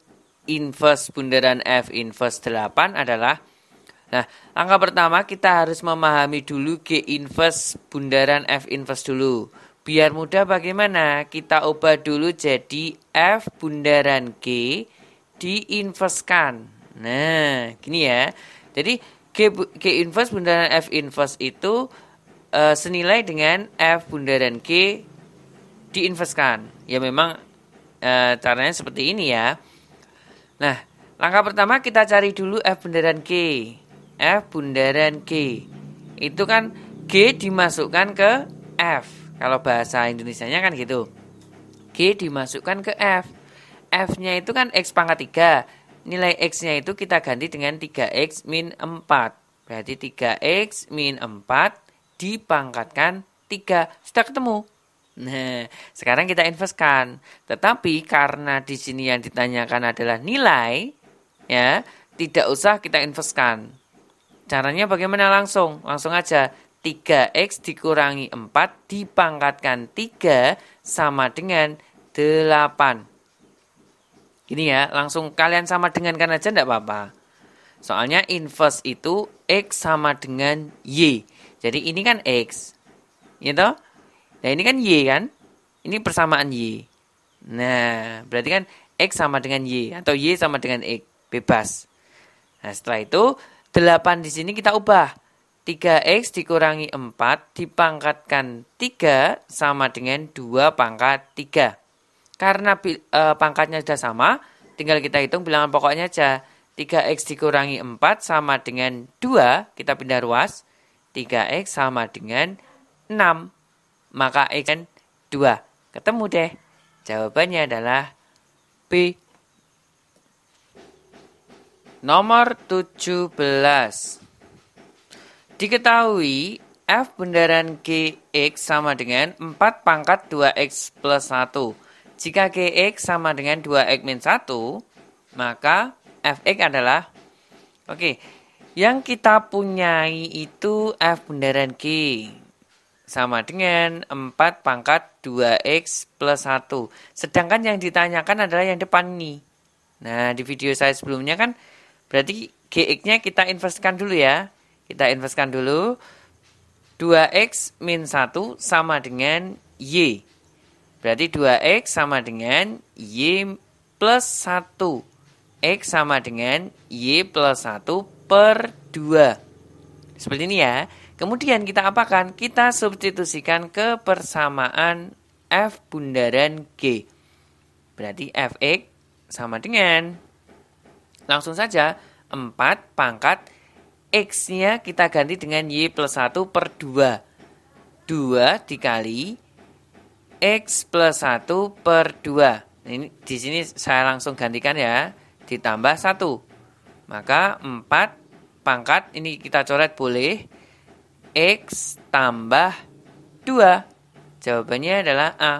inverse bundaran f inverse 8 adalah, nah, langkah pertama kita harus memahami dulu g inverse bundaran f inverse dulu. Biar mudah bagaimana? Kita ubah dulu jadi F bundaran G diinverskan. Nah, gini ya. Jadi G inverse bundaran F inverse itu senilai dengan F bundaran G diinverskan. Ya memang caranya seperti ini ya. Nah, langkah pertama kita cari dulu F bundaran G. F bundaran G. Itu kan G dimasukkan ke F. Kalau bahasa Indonesianya kan gitu. G dimasukkan ke F. F-nya itu kan X pangkat 3. Nilai X-nya itu kita ganti dengan 3X min 4. Berarti 3X min 4 dipangkatkan 3. Sudah ketemu. Nah, sekarang kita inverskan. Tetapi karena di sini yang ditanyakan adalah nilai, ya, tidak usah kita inverskan. Caranya bagaimana langsung? Langsung aja. 3X dikurangi 4 dipangkatkan 3 sama dengan 8. Gini ya, langsung kalian sama dengankan aja enggak apa-apa. Soalnya inverse itu X sama dengan Y. Jadi ini kan X. Gitu? Nah ini kan Y kan? Ini persamaan Y. Nah berarti kan X sama dengan Y. Atau Y sama dengan X. Bebas. Nah setelah itu 8 di sini kita ubah. 3X dikurangi 4 dipangkatkan 3 sama dengan 2 pangkat 3. Karena pangkatnya sudah sama, tinggal kita hitung bilangan pokoknya aja. 3X dikurangi 4 sama dengan 2, kita pindah ruas. 3X sama dengan 6. Maka X kan 2. Ketemu deh. Jawabannya adalah B. Nomor 17. Diketahui F bundaran GX sama dengan 4 pangkat 2X plus 1. Jika GX sama dengan 2X min 1, maka Fx adalah, yang kita punyai itu F bundaran G sama dengan 4 pangkat 2X plus 1. Sedangkan yang ditanyakan adalah yang depan ini. Nah, di video saya sebelumnya kan berarti GX-nya kita inverskan dulu ya. Kita inverskan dulu. 2X min 1 sama dengan Y. Berarti 2X sama dengan Y plus 1. X sama dengan Y plus 1 per 2. Seperti ini ya. Kemudian kita apakan? Kita substitusikan ke persamaan F bundaran G. Berarti Fx sama dengan, langsung saja, 4 pangkat X-nya kita ganti dengan Y plus 1 per 2. 2 dikali X plus 1 per 2. Ini di sini saya langsung gantikan ya. Ditambah 1. Maka 4 pangkat, ini kita coret boleh. X tambah 2. Jawabannya adalah A.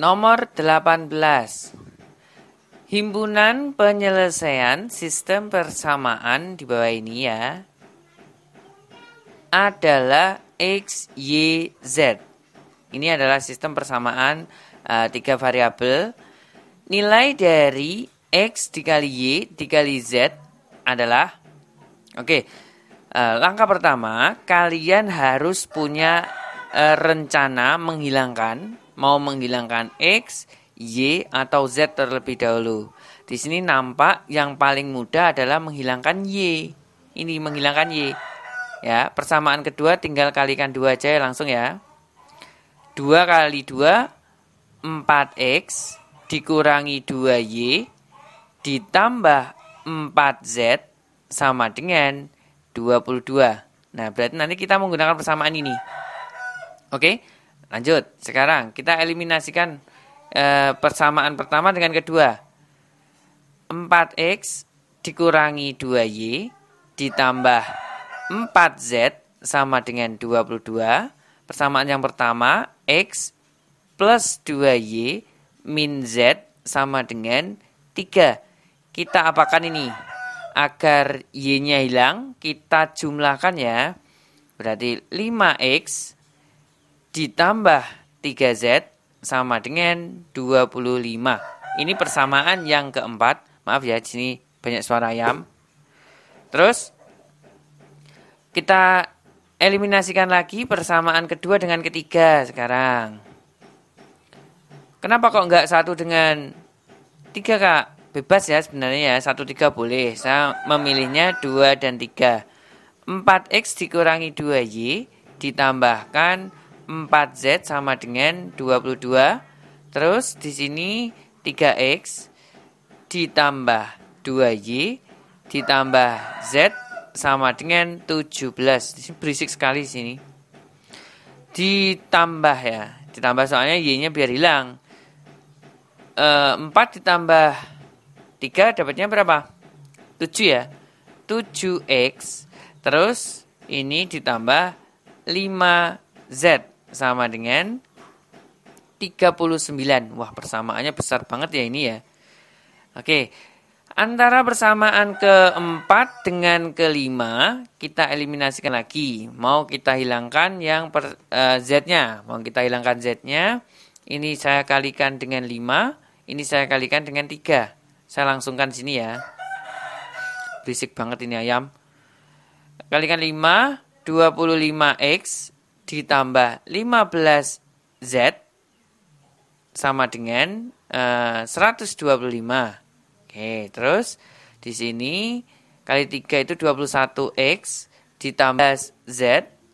Nomor 18. Himpunan penyelesaian sistem persamaan di bawah ini ya adalah X, Y, Z. Ini adalah sistem persamaan 3 variabel. Nilai dari X dikali Y dikali Z adalah, langkah pertama, kalian harus punya rencana mau menghilangkan X, Y atau Z terlebih dahulu. Di sini nampak yang paling mudah adalah menghilangkan Y. Ini menghilangkan Y. Ya, persamaan kedua tinggal kalikan 2 aja langsung ya. 2 kali 2 4X dikurangi 2Y ditambah 4Z sama dengan 22. Nah, berarti nanti kita menggunakan persamaan ini. Oke, lanjut. Sekarang kita eliminasikan persamaan pertama dengan kedua. 4X dikurangi 2Y ditambah 4Z sama dengan 22. Persamaan yang pertama, X plus 2Y min Z sama dengan 3. Kita apakan ini? Agar Y-nya hilang, kita jumlahkan ya. Berarti 5X ditambah 3Z sama dengan 25. Ini persamaan yang keempat. Maaf ya, di sini banyak suara ayam. Terus kita eliminasikan lagi persamaan kedua dengan ketiga sekarang. Kenapa kok enggak 1 dengan 3, Kak? Bebas ya sebenarnya ya, 1, 3 boleh. Saya memilihnya 2 dan 3. 4X dikurangi 2Y ditambahkan 4Z sama dengan 22. Terus di sini 3X ditambah 2Y ditambah Z sama dengan 17. Di sini berisik sekali di sini. Ditambah ya. Ditambah soalnya Y-nya biar hilang. 4 ditambah 3 dapatnya berapa? 7 ya. 7X. Terus ini ditambah 5Z sama dengan 39. Wah, persamaannya besar banget ya ini ya. Oke. Antara persamaan keempat dengan kelima, kita eliminasikan lagi. Mau kita hilangkan yang Z-nya. Mau kita hilangkan Z-nya. Ini saya kalikan dengan 5. Ini saya kalikan dengan 3. Saya langsungkan sini ya. Berisik banget ini ayam. kalikan 5, 25X ditambah 15Z sama dengan 125. Oke, terus di sini kali 3 itu 21X ditambah Z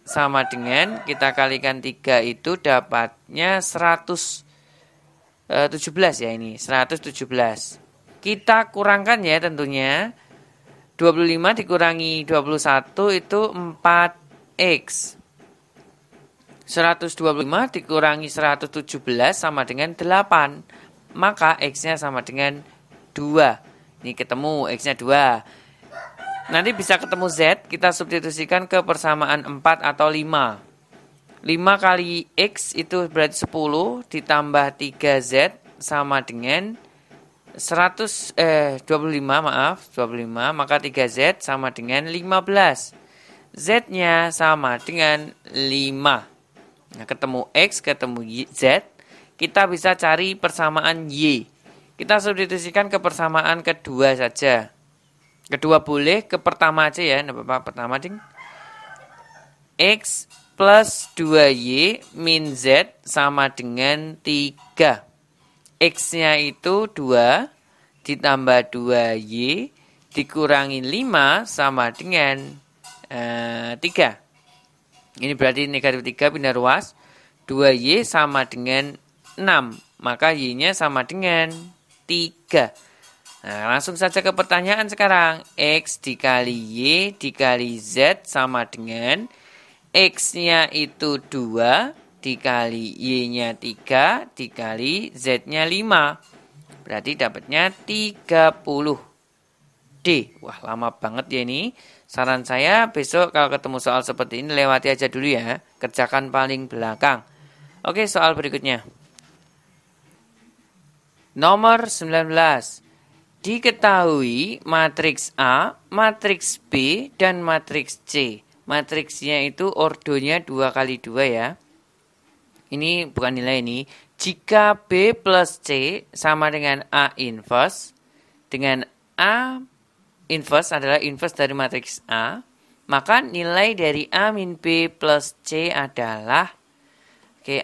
sama dengan, kita kalikan 3 itu dapatnya 117 ya, ini 117. Kita kurangkan ya tentunya. 25 dikurangi 21 itu 4X. 125 dikurangi 117 sama dengan 8. Maka X-nya sama dengan 2. Ini ketemu X-nya 2. Nanti bisa ketemu Z, kita substitusikan ke persamaan 4 atau 5. 5 kali X itu berarti 10 ditambah 3Z sama dengan 25, maka 3Z sama dengan 15. Z-nya sama dengan 5. Nah, ketemu X, ketemu Z, kita bisa cari persamaan Y. Kita substitusikan ke persamaan kedua saja. Kedua boleh, ke pertama aja ya. Nah, Bapak, pertama ding. X plus 2Y min Z sama dengan 3. X-nya itu 2 ditambah 2Y dikurangi 5 sama dengan 3. Ini berarti negatif 3 pindah ruas. 2Y sama dengan 6. Maka Y-nya sama dengan 3. Nah, langsung saja ke pertanyaan sekarang. X dikali Y dikali Z sama dengan X-nya itu 2 dikali Y-nya 3 dikali Z-nya 5. Berarti dapatnya 30. D. Wah, lama banget ya ini. Saran saya besok kalau ketemu soal seperti ini lewati aja dulu ya. Kerjakan paling belakang. Oke, soal berikutnya. Nomor 19. Diketahui matriks A, matriks B, dan matriks C. Matriksnya itu ordonya 2 kali 2 ya. Ini bukan nilai ini. Jika B plus C sama dengan A inverse, dengan A inverse adalah inverse dari matriks A, maka nilai dari A min B plus C adalah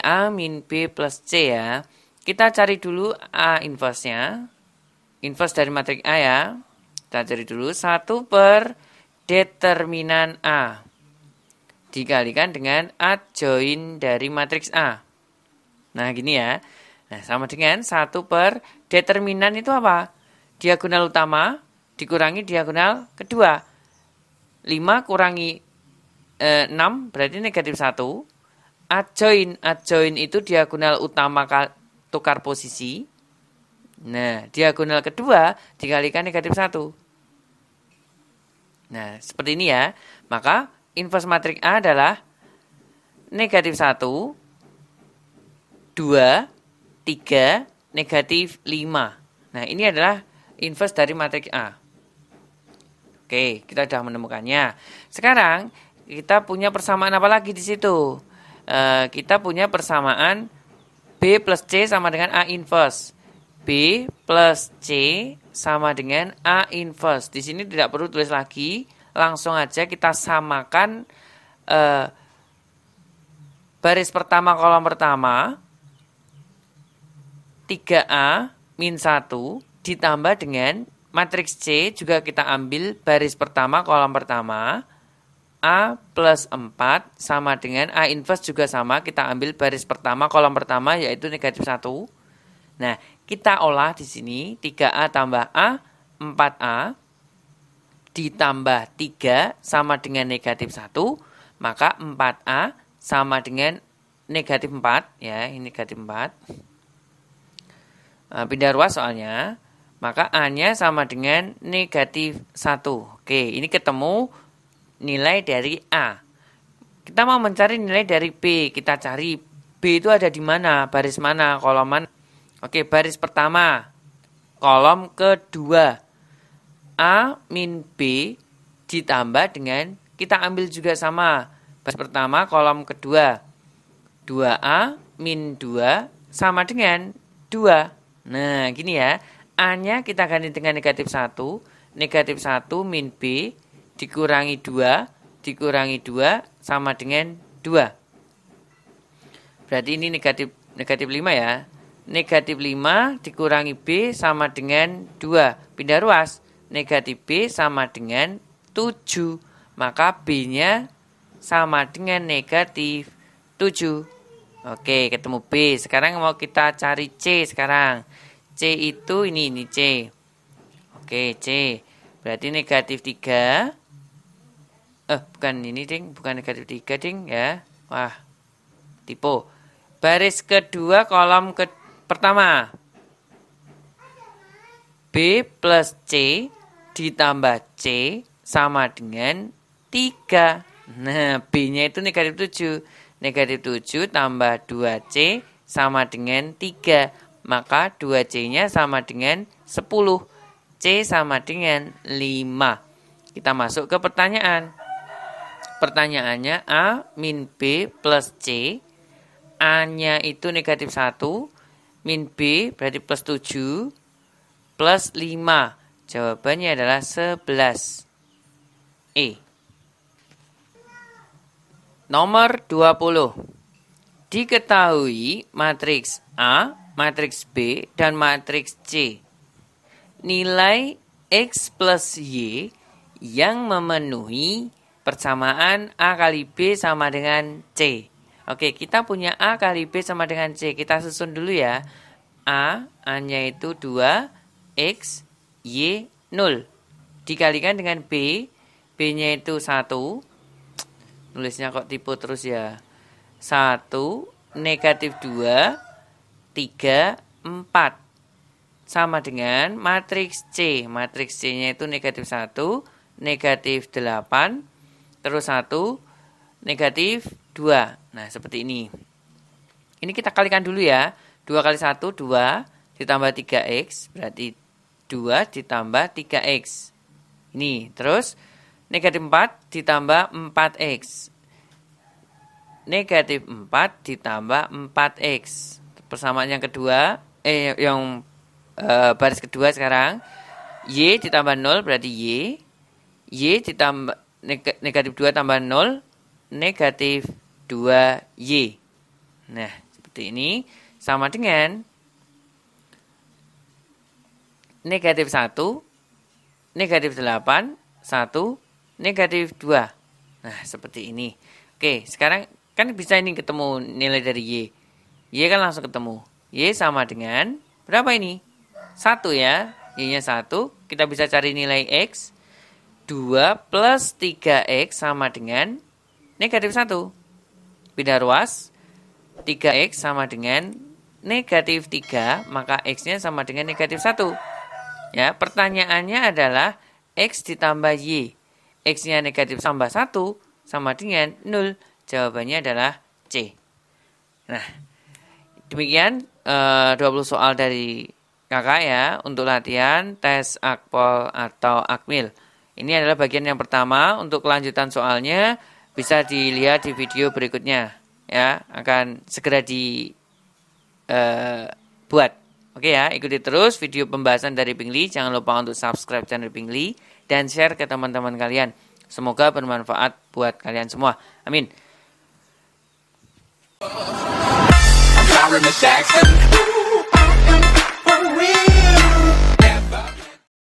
A min B plus C ya. Kita cari dulu A inverse-nya. Inverse dari matriks A ya. Kita cari dulu 1 per determinan A dikalikan dengan adjoin dari matriks A. Nah, gini ya. Nah, sama dengan 1 per determinan itu apa? Diagonal utama dikurangi diagonal kedua. 5 kurangi 6 berarti negatif 1. Adjoin itu diagonal utama tukar posisi. Nah, diagonal kedua dikalikan negatif 1. Nah, seperti ini ya. Maka inverse matriks A adalah negatif 1, 2, 3, negatif 5. Nah, ini adalah inverse dari matriks A. Oke, kita sudah menemukannya. Sekarang, kita punya persamaan apa lagi di situ? Kita punya persamaan B plus C sama dengan A inverse. B plus C sama dengan A inverse. Di sini tidak perlu tulis lagi. Langsung aja kita samakan baris pertama kolom pertama 3A min 1 ditambah dengan matriks C juga kita ambil baris pertama kolom pertama A plus 4 sama dengan A inverse juga sama, kita ambil baris pertama kolom pertama yaitu negatif 1. Nah, kita olah di sini 3A tambah A 4A ditambah 3 sama dengan negatif 1, maka 4A sama dengan negatif 4, ya, ini negatif 4. Nah, pindah ruas soalnya, maka A-nya sama dengan negatif 1. Oke, ini ketemu nilai dari A. Kita mau mencari nilai dari B, kita cari B itu ada di mana, baris mana, kolom mana. Oke, baris pertama, kolom kedua. A min B ditambah dengan, kita ambil juga sama. Baris pertama, kolom kedua. 2A min 2 sama dengan 2. Nah, gini ya. A-nya kita ganti dengan negatif 1. Negatif 1 min B dikurangi 2 dikurangi 2 sama dengan 2. Berarti ini negatif 5 ya. Negatif 5 dikurangi B sama dengan 2. Pindah ruas. Negatif B sama dengan 7. Maka B-nya sama dengan negatif 7. Oke, ketemu B. Sekarang mau kita cari C sekarang. C itu ini C. Oke, C. Berarti negatif 3. Bukan ini ding. Bukan negatif 3 ding ya. Wah, tipe. Baris kedua kolom pertama. B plus C ditambah C sama dengan 3. Nah, B-nya itu negatif 7. Negatif 7 tambah 2C sama dengan 3. Maka 2C-nya sama dengan 10. C sama dengan 5. Kita masuk ke pertanyaan. Pertanyaannya A min B plus C. A-nya itu negatif 1. Min B berarti plus 7. Plus 5. Jawabannya adalah 11. E. Nomor 20. Diketahui matriks A, matriks B, dan matriks C. Nilai X plus Y yang memenuhi persamaan A kali B sama dengan C. Oke, kita punya A kali B sama dengan C. Kita susun dulu ya. A-nya itu 2, X, Y, 0. Dikalikan dengan B, B-nya itu 1. Nulisnya kok tipe terus ya. 1, negatif 2, 3, 4. Sama dengan matriks C. Matriks C-nya itu negatif 1, negatif 8, terus 1, negatif 2. Nah, seperti ini. Ini kita kalikan dulu ya. 2 kali 1, 2, ditambah 3X, berarti 2 ditambah 3X. Ini, terus negatif 4 ditambah 4X. Negatif 4 ditambah 4X. Persamaan yang kedua, baris kedua sekarang. Y ditambah 0 berarti Y. Y ditambah negatif 2 tambah 0, negatif 2Y. Nah, seperti ini. Sama dengan negatif 1, negatif 8, 1, negatif 2. Nah, seperti ini. Oke, sekarang kan bisa ini ketemu nilai dari Y. Y kan langsung ketemu. Y sama dengan, berapa ini? 1 ya. Y-nya 1. Kita bisa cari nilai X. 2 plus 3X sama dengan negatif 1. Pindah ruas. 3X sama dengan negatif 3. Maka X-nya sama dengan negatif 1. Ya, pertanyaannya adalah X ditambah Y. X-nya negatif tambah 1 sama dengan 0. Jawabannya adalah C. Nah, demikian 20 soal dari kakak ya untuk latihan tes akpol atau akmil. Ini adalah bagian yang pertama. Untuk kelanjutan soalnya bisa dilihat di video berikutnya. Ya, akan segera dibuat. Oke ya, ikuti terus video pembahasan dari Pingli. Jangan lupa untuk subscribe channel Pingli dan share ke teman-teman kalian. Semoga bermanfaat buat kalian semua. Amin.